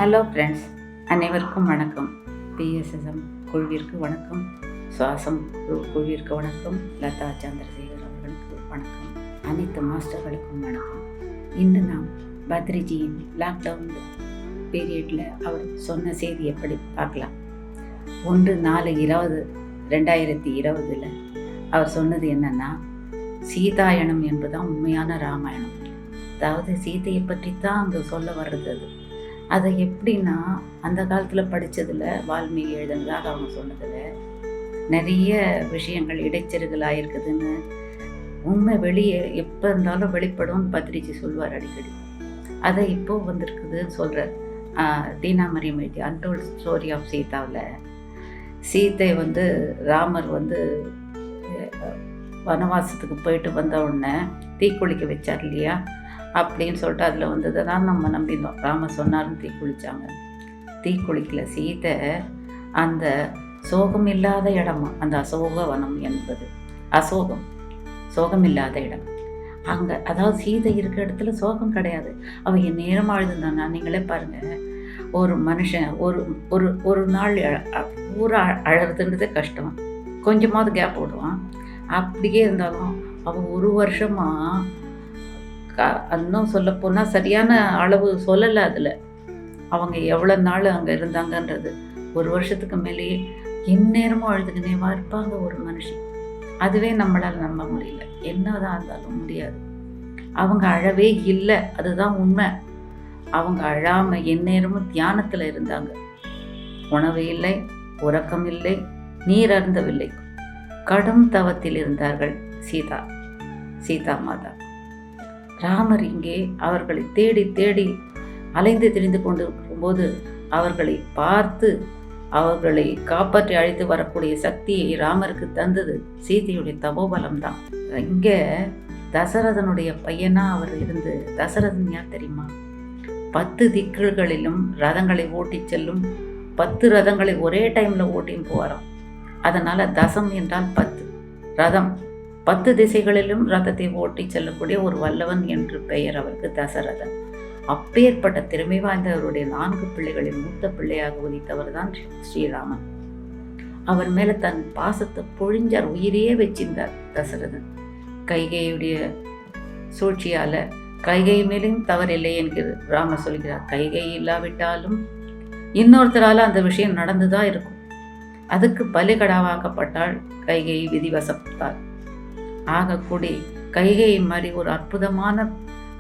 Hello friends, அனைவருக்கும் வணக்கம். PSSM குழுவிற்கு வணக்கம், சுவாசம் குழுவிற்கு வணக்கம், லதா சந்திரசேகர் அவர்களுக்கு வணக்கம், அனைத்து மாஸ்டர்களுக்கும் வணக்கம். இன்று நாம் பத்ரிஜியின் லாக்டவுன் பீரியடில் அவர் சொன்ன செய்தி எப்படி பார்க்கலாம். 1/4/2020 அவர் சொன்னது என்னன்னா, சீதாயணம் என்பதுதான் உண்மையான ராமாயணம். அதாவது சீதையை பற்றி தான் அங்கே சொல்ல வர்றது. அதை எப்படின்னா, அந்த காலத்தில் படித்ததில் வால்மீகி எழுதுனதாக அவங்க சொன்னதில் நிறைய விஷயங்கள் இடைச்செருகலாக இருக்குதுன்னு, உண்மை வெளியே எப்போ இருந்தாலும் வெளிப்படும் பத்ரிஜி சொல்வார் அடிக்கடி. அதை இப்போது வந்திருக்குதுன்னு சொல்கிறார். தீனா மரியம் எழுதி அன்டோல்ட் ஸ்டோரி ஆஃப் சீதாவில் சீதை ராமர் வனவாசத்துக்கு போயிட்டு வந்த உடனே தீக்குளிக்க வச்சார் இல்லையா அப்படின்னு சொல்லிட்டு அதில் வந்ததை தான் நம்ம நம்பினோம். ராமர் சொன்னார்னு தீக்குளித்தாங்க. தீக்குளிக்கல சீதை. அந்த சோகம் இல்லாத இடமா அந்த அசோக வனம் என்பது. சோகம் இல்லாத இடம் அங்கே, அதாவது சீதை இருக்கிற இடத்துல சோகம் கிடையாது. அவன் என் நேரமாக அழுதுந்தானா. நீங்களே பாருங்கள், ஒரு மனுஷன் ஒரு நாள் பூரா அழறதுன்றதே கஷ்டம். கொஞ்சமாவது கேப் விடுவான். அப்படியே இருந்தாலும் அவன் ஒரு வருஷமாக இன்னும் சொல்லப்போனால் சரியான அளவு சொல்லலை. அதில் அவங்க எவ்வளோ நாள் அங்கே இருந்தாங்கன்றது. ஒரு வருஷத்துக்கு மேலேயே எந்நேரமும் அழுதுகினேவா இருப்பாங்க ஒரு மனுஷன். அதுவே நம்மளால் நம்ப முடியல. என்னதான் இருந்தாலும் முடியாது. அவங்க அழவே இல்லை, அதுதான் உண்மை. அவங்க அழாமல் எந்நேரமும் தியானத்தில் இருந்தாங்க. உணவு இல்லை, உறக்கம் இல்லை, நீர் அருந்தவில்லை. கடும் தவத்தில் இருந்தார்கள் சீதா மாதா. ராமர் இங்கே அவர்களை தேடி தேடி அலைந்து திரிந்து கொண்டிருக்கும் போது அவர்களை பார்த்து அவர்களை காப்பாற்றி அழைத்து வரக்கூடிய சக்தியை ராமருக்கு தந்தது சீதையுடைய தபோபலம்தான். இங்கே தசரதனுடைய பையனா அவர் இருந்து, தசரதன் யார் தெரியுமா? 10 திக்குகளிலும் ரதங்களை ஓட்டி செல்லும் 10 ரதங்களை ஒரே டைமில் ஓட்டின்னு போவாராம். அதனால் தசம் என்றால் 10 ரதம். 10 திசைகளிலும் ரதத்தை ஓட்டி செல்லக்கூடிய ஒரு வல்லவன் என்று பெயர் அவருக்கு, தசரதன். அப்பேற்பட்ட திறமை வாய்ந்தவருடைய 4 பிள்ளைகளின் மூத்த பிள்ளையாக உதித்தவர் தான் ஸ்ரீராமன். அவர் மேலே தன் பாசத்தை பொழிஞ்சார், உயிரையே வச்சிருந்தார் தசரதன். கைகையுடைய சூழ்ச்சியால் கைகை மேலும் தவறில்லை என்கிற ராமர் சொல்கிறார். கைகை இல்லாவிட்டாலும் இன்னொருத்தரால் அந்த விஷயம் நடந்துதான் இருக்கும். அதுக்கு பலிகடாவாக்கப்பட்டால் கைகை விதிவசத்தால். ஆகக்கூடி கைகையை மாதிரி ஒரு அற்புதமான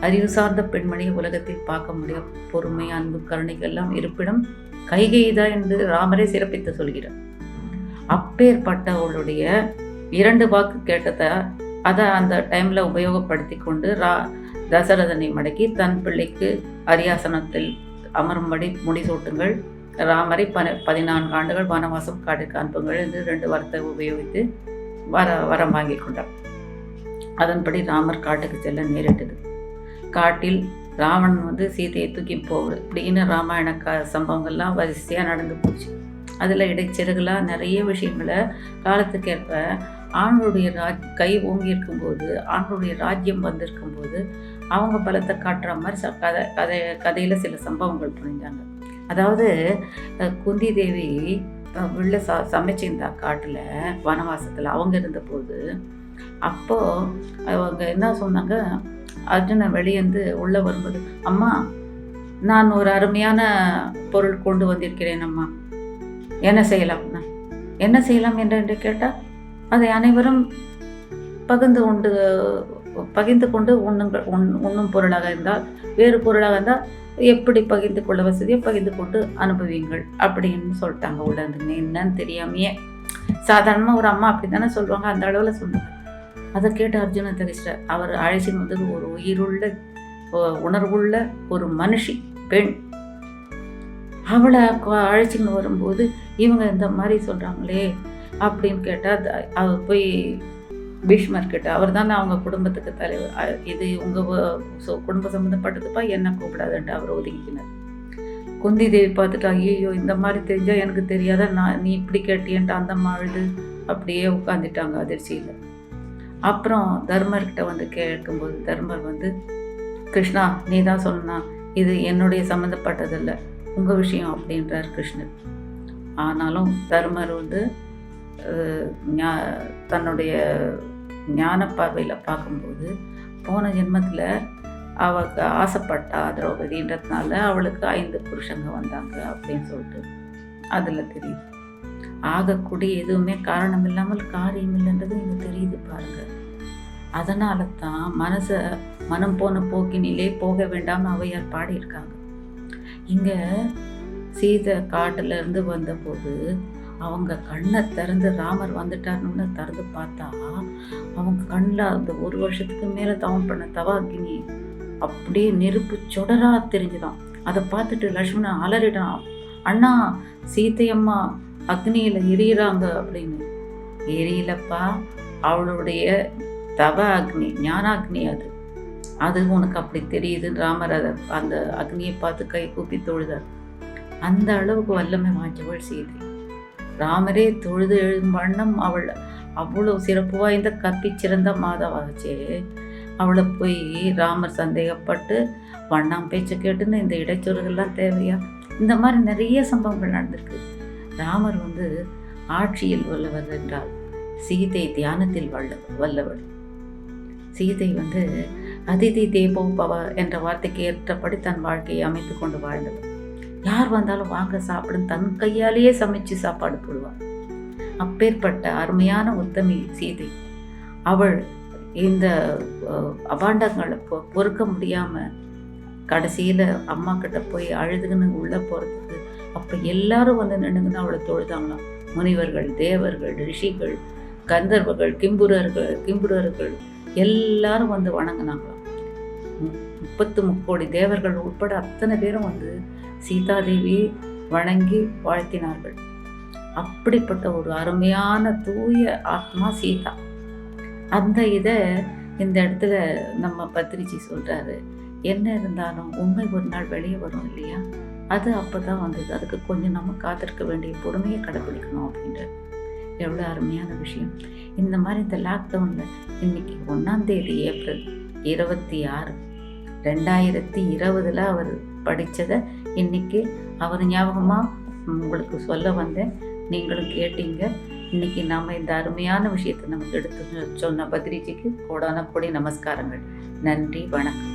அறிவு சார்ந்த பெண்மணியை உலகத்தில் பார்க்க முடியும். பொறுமை, அன்பு, கருணைக்கெல்லாம் இருப்பிடம் கைகை தான் என்று ராமரே சிறப்பித்து சொல்கிறார். அப்பேற்பட்டவளுடைய 2 வாக்கு கேட்டதை அதை அந்த டைமில் உபயோகப்படுத்தி கொண்டு தசரதனை மடக்கி தன் பிள்ளைக்கு அரியாசனத்தில் அமரும்படி முடிசூட்டுங்கள், ராமரை 14 ஆண்டுகள் வனவாசம் காட்டுக்கு அனுப்புங்கள் என்று 2 வார்த்தை உபயோகித்து வரம் வாங்கி கொண்டார். அதன்படி ராமர் காட்டுக்கு செல்ல நேரிட்டது. காட்டில் ராவணன் சீதையை தூக்கி போகுது இப்படின்னு ராமாயண சம்பவங்கள்லாம் வரிசையாக நடந்து போச்சு. அதில் இடைச்செருகலாக நிறைய விஷயங்களை காலத்துக்கேற்ப ஆண்களுடைய கை ஓங்கி இருக்கும்போது, ஆண்களுடைய ராஜ்யம் வந்திருக்கும்போது அவங்க பலத்தை காட்டுற மாதிரி கதையில் சில சம்பவங்கள் புரிஞ்சாங்க. அதாவது குந்தி தேவி உள்ள சமைச்சிருந்தா காட்டில் வனவாசத்தில் அவங்க இருந்தபோது. அப்போது அவங்க என்ன சொன்னாங்க, அர்ஜுனன் வெளியேந்து உள்ளே வரும்போது, அம்மா நான் ஒரு அருமையான பொருள் கொண்டு வந்திருக்கிறேன் அம்மா, என்ன செய்யலாம் என்று கேட்டால், அதை அனைவரும் பகிர்ந்து கொண்டு உண்ணும் பொருளாக இருந்தால், வேறு பொருளாக இருந்தால் எப்படி பகிர்ந்து கொள்ள வசதியோ பகிர்ந்து கொண்டு அனுபவிங்கள் அப்படின்னு சொல்லிட்டாங்க. உள்ள என்னன்னு தெரியாமையே. சாதாரணமாக ஒரு அம்மா அப்படி தானே சொல்லுவாங்க, அந்த அளவில் சொன்னாங்க. அதை கேட்டு அர்ஜுனன் தெரிச்சிட்டார். அவர் அழைச்சின்னு ஒரு உயிருள்ள உணர்வுள்ள ஒரு மனுஷி பெண். அவளை அழைச்சின்னு வரும்போது இவங்க இந்த மாதிரி சொல்கிறாங்களே அப்படின்னு கேட்டால், அவர் போய் பீஷ்மர் கிட்ட, அவர் தானே அவங்க குடும்பத்துக்கு தலைவர், இது உங்கள் குடும்ப சம்மந்தப்பட்டதுப்பா, என்ன கூப்பிடாதுன்ட்டு அவர் ஒதுக்கினார். குந்தி தேவி பார்த்துட்டா, ஐயோ இந்த மாதிரி தெரிஞ்சால் எனக்கு தெரியாத, நீ இப்படி கேட்டியன்ட்டு அந்த அழுது அப்படியே உட்காந்துட்டாங்க அதிர்ச்சியில். அப்புறம் தர்மர்கிட்ட கேட்கும்போது தர்மர் கிருஷ்ணா நீ தான் சொன்னா, இது என்னுடைய சம்மந்தப்பட்டதில்லை, உங்கள் விஷயம் அப்படின்றார் கிருஷ்ணர். ஆனாலும் தர்மர் வந்து தன்னுடைய ஞான பார்வையில் பார்க்கும்போது போன ஜென்மத்தில் அவளுக்கு ஆசைப்பட்டா திரௌபதின்றதுனால அவளுக்கு 5 புருஷங்க வந்தாங்க அப்படின்னு சொல்லிட்டு அதில் தெரியுது. ஆகக்கூடிய எதுவுமே காரணம் இல்லாமல் காரியம் இல்லைன்றது இங்கே தெரியுது பாருங்க. அதனால தான் மனம் போன போக்கினிலே போக வேண்டாம்னு ஔவையார் பாடியிருக்காங்க. இங்கே சீதை காட்டிலேருந்து வந்தபோது அவங்க கண்ணை திறந்து ராமர் வந்துட்டாருன்னு திறந்து பார்த்தா அவங்க கண்ணில் அந்த 1 வருஷத்துக்கு மேலே தவம் பண்ண தவாகினி அப்படியே நெருப்பு சுடரா தெரிஞ்சுதான். அதை பார்த்துட்டு லக்ஷ்மணன் அலறிடான், அண்ணா சீதையம்மா அக்னியில் எரியிறாங்க அப்படின்னு. எரியலப்பா, அவளுடைய தவ அக்னி, ஞானாக்னி அது உனக்கு அப்படி தெரியுதுன்னு ராமர் அதை அந்த அக்னியை பார்த்து கை கூப்பி தொழுதார். அந்த அளவுக்கு வல்லமை வாய்ந்தவள் சீதை. ராமரே தொழுது எழுதும் வண்ணம் அவள் அவ்வளோ சிறப்பு வாய்ந்த கற்பிச்சிறந்த மாதாவாச்சே. அவளை போய் ராமர் சந்தேகப்பட்டு வண்ணாம் பேச்சை கேட்டுன்னு இந்த இடைச்சொல்கள்லாம் தேவையா? இந்த மாதிரி நிறைய சம்பவங்கள் நடந்திருக்கு. ராமர் வந்து ஆட்சியில் வல்லவர் என்றால் சீதை தியானத்தில் வல்லவர். சீதை வந்து அதிதி தேவோ பவ என்ற வார்த்தைக்கு ஏற்றபடி தன் வாழ்க்கையை அமைத்து கொண்டு வாழ்ந்தவர். யார் வந்தாலும் வாங்க சாப்பிடும் தன் கையாலேயே சமைச்சு சாப்பாடு போடுவார். அப்பேற்பட்ட அருமையான உத்தமி சீதை. அவள் இந்த அபாண்டங்களை பொறுக்க முடியாமல் கடைசியில் அம்மா கிட்ட போய் அழுதுன்னு உள்ளே போகிறதுக்கு அப்போ எல்லாரும் வந்து நின்றுங்கன்னு அவளை தொழுதாங்களாம். முனிவர்கள், தேவர்கள், ரிஷிகள், கந்தர்வர்கள், கிம்புரர்கள் எல்லாரும் வந்து வணங்கினாங்களாம். 33 கோடி தேவர்கள் உட்பட அத்தனை பேரும் வந்து சீதாதேவியை வணங்கி வாழ்த்தினார்கள். அப்படிப்பட்ட ஒரு அருமையான தூய ஆத்மா சீதா. அந்த இதை இந்த இடத்துல நம்ம பத்திரிச்சி சொல்கிறாரு. என்ன இருந்தாலும் உண்மை ஒரு நாள் வெளியே வரும் இல்லையா? அது அப்போ தான் வந்தது. அதுக்கு கொஞ்சம் நம்ம காத்திருக்க வேண்டிய பொறுமையை கடைப்பிடிக்கணும் அப்படின்ற எவ்வளோ அருமையான விஷயம். இந்த மாதிரி இந்த லாக்டவுனில் இன்றைக்கி 1ஆம் தேதி ஏப்ரல் 26, 2020 அவர் படித்ததை இன்றைக்கி அவர் ஞாபகமாக உங்களுக்கு சொல்ல வந்தேன். நீங்களும் கேட்டீங்க. இன்றைக்கி நாம் இந்த அருமையான விஷயத்தை நமக்கு எடுத்து சொன்ன பத்ரிஜிக்கு கோடான கோடி நமஸ்காரங்கள். நன்றி, வணக்கம்.